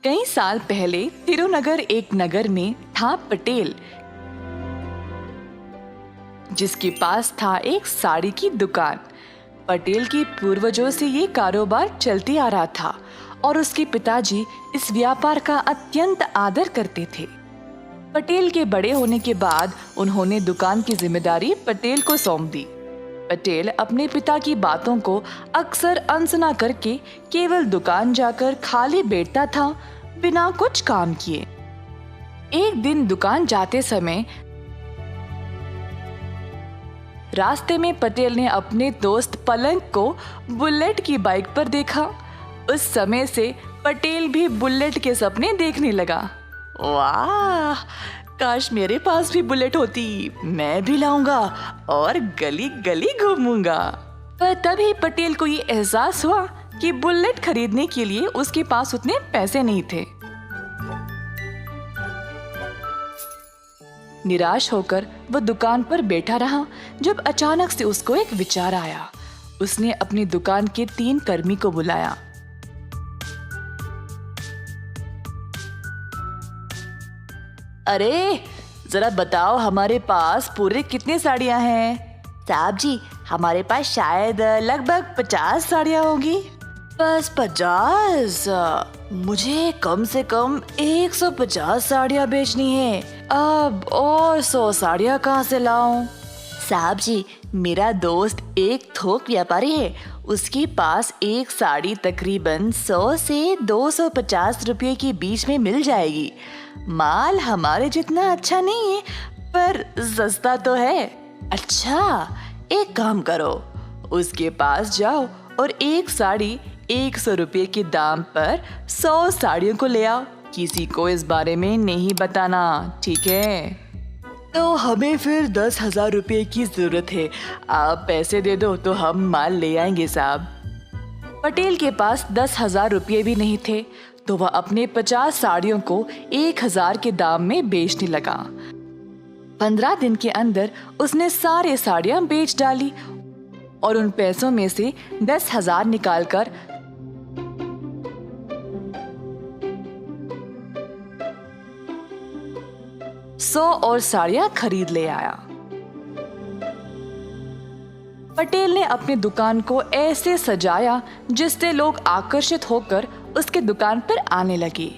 कई साल पहले तिरुनगर एक नगर में था पटेल, जिसके पास था एक साड़ी की दुकान। पटेल के पूर्वजों से ये कारोबार चलती आ रहा था और उसके पिताजी इस व्यापार का अत्यंत आदर करते थे। पटेल के बड़े होने के बाद उन्होंने दुकान की जिम्मेदारी पटेल को सौंप दी। पटेल अपने पिता की बातों को अक्सर अनसुना करके केवल दुकान जाकर खाली बैठता था, बिना कुछ काम किए। एक दिन दुकान जाते समय रास्ते में पटेल ने अपने दोस्त पलंग को बुलेट की बाइक पर देखा। उस समय से पटेल भी बुलेट के सपने देखने लगा। वाह, काश मेरे पास भी बुलेट होती, मैं भी लाऊंगा और गली गली घूमूंगा। पर तभी पटेल को ये एहसास हुआ कि बुलेट खरीदने के लिए उसके पास उतने पैसे नहीं थे। निराश होकर वो दुकान पर बैठा रहा जब अचानक से उसको एक विचार आया। उसने अपनी दुकान के 3 कर्मी को बुलाया। अरे जरा बताओ, हमारे पास पूरे कितने साड़ियां हैं? साहब जी, हमारे पास शायद लगभग 50 साड़ियां होंगी। बस 50? मुझे कम से कम 150 साड़ियां बेचनी है। अब और 100 साड़ियां कहाँ से लाऊं? साहब जी, मेरा दोस्त एक थोक व्यापारी है। उसके पास एक साड़ी तकरीबन 100 से 250 रुपये के बीच में मिल जाएगी। माल हमारे जितना अच्छा नहीं है, पर सस्ता तो है। अच्छा, एक काम करो, उसके पास जाओ और एक साड़ी 100 रुपये के दाम पर 100 साड़ियों को ले आओ। किसी को इस बारे में नहीं बताना, ठीक है? तो हमें फिर 10,000 रुपये की जरूरत है। आप पैसे दे दो तो हम माल ले आएंगे साहब। पटेल के पास 10,000 रुपये भी नहीं थे, तो वह अपने 50 साड़ियों को 1,000 के दाम में बेचने लगा। 15 दिन के अंदर उसने सारे साड़ियां बेच डाली और उन पैसों में से 10,000 निकालकर 100 और साड़ियां खरीद ले आया। पटेल ने अपनी दुकान को ऐसे सजाया जिससे लोग आकर्षित होकर उसके दुकान पर आने लगे।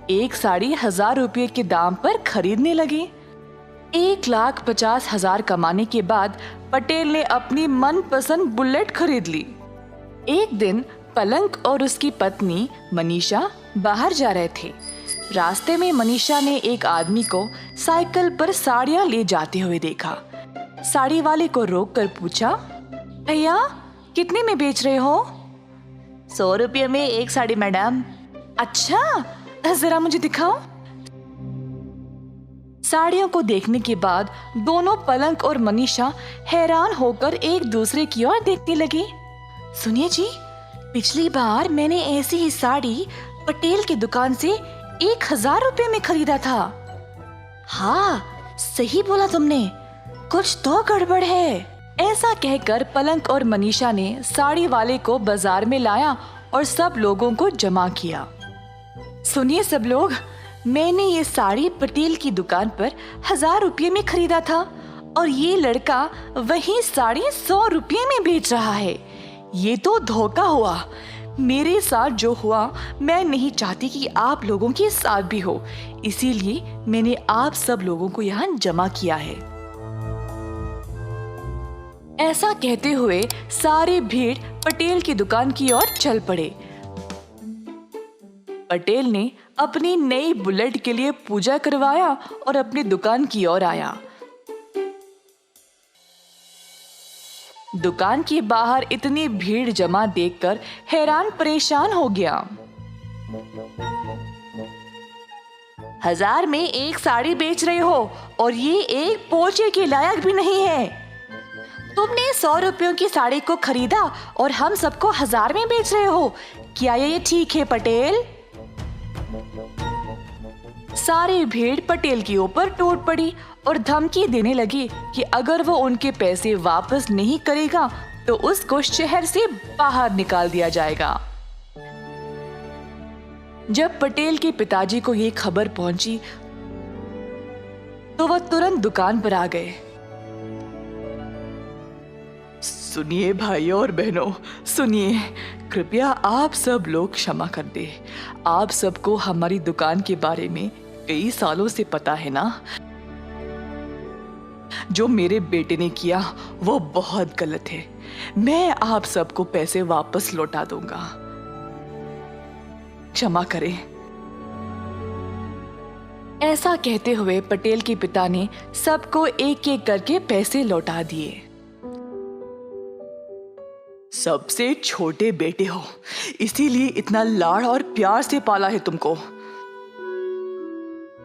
एक साड़ी 1,000 रुपये के दाम पर खरीदने लगे। 1,50,000 कमाने के बाद पटेल ने अपनी मनपसंद बुलेट खरीद ली। एक दिन पलंग और उसकी पत्नी मनीषा बाहर जा रहे थे। रास्ते में मनीषा ने एक आदमी को साइकिल पर साड़ियां ले जाते हुए देखा। साड़ी वाले को रोककर पूछा, भैया कितने में बेच रहे हो? 100 रुपये में एक साड़ी मैडम। अच्छा, जरा मुझे दिखाओ। साड़ियों को देखने के बाद दोनों पलंग और मनीषा हैरान होकर एक दूसरे की ओर देखने लगे। सुनिए जी, पिछली बार मैंने ऐसी ही साड़ी पटेल की दुकान से 1,000 रुपये में खरीदा था। हाँ, सही बोला तुमने, कुछ तो गड़बड़ है। ऐसा कहकर पलंग और मनीषा ने साड़ी वाले को बाजार में लाया और सब लोगों को जमा किया। सुनिए सब लोग, मैंने ये साड़ी पटेल की दुकान पर 1,000 रुपये में खरीदा था और ये लड़का वही साड़ी 100 रुपये में बेच रहा है। ये तो धोखा हुआ। मेरे साथ जो हुआ, मैं नहीं चाहती कि आप लोगों के साथ भी हो, इसीलिए मैंने आप सब लोगों को यहाँ जमा किया है। ऐसा कहते हुए सारी भीड़ पटेल की दुकान की ओर चल पड़े। पटेल ने अपनी नई बुलेट के लिए पूजा करवाया और अपनी दुकान की ओर आया। दुकान के बाहर इतनी भीड़ जमा देखकर हैरान परेशान हो गया। 1,000 में एक साड़ी बेच रहे हो और ये एक पोछे के लायक भी नहीं है। तुमने 100 रुपयों की साड़ी को खरीदा और हम सबको 1,000 में बेच रहे हो। क्या ये ठीक है पटेल? सारी भीड़ पटेल के ऊपर टूट पड़ी और धमकी देने लगी कि अगर वो उनके पैसे वापस नहीं करेगा तो उसको शहर से बाहर निकाल दिया जाएगा। जब पटेल के पिताजी को ये खबर पहुंची तो वह तुरंत दुकान पर आ गए। सुनिए भाइयों और बहनों, सुनिए, कृपया आप सब लोग क्षमा कर दे। आप सबको हमारी दुकान के बारे में कई सालों से पता है ना। जो मेरे बेटे ने किया वो बहुत गलत है। मैं आप सबको पैसे वापस लौटा दूंगा, क्षमा करें। ऐसा कहते हुए पटेल के पिता ने सबको एक एक करके पैसे लौटा दिए। सबसे छोटे बेटे हो, इसीलिए इतना लाड़ और प्यार से पाला है तुमको।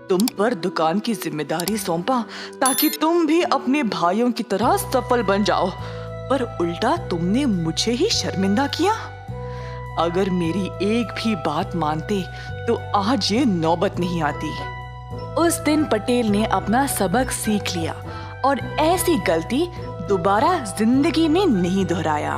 तुम पर दुकान की जिम्मेदारी सौंपा ताकि तुम भी अपने भाइयों की तरह सफल बन जाओ, पर उल्टा तुमने मुझे ही शर्मिंदा किया। अगर मेरी एक भी बात मानते तो आज ये नौबत नहीं आती। उस दिन पटेल ने अपना सबक सीख लिया और ऐसी गलती दोबारा जिंदगी में नहीं दोहराया।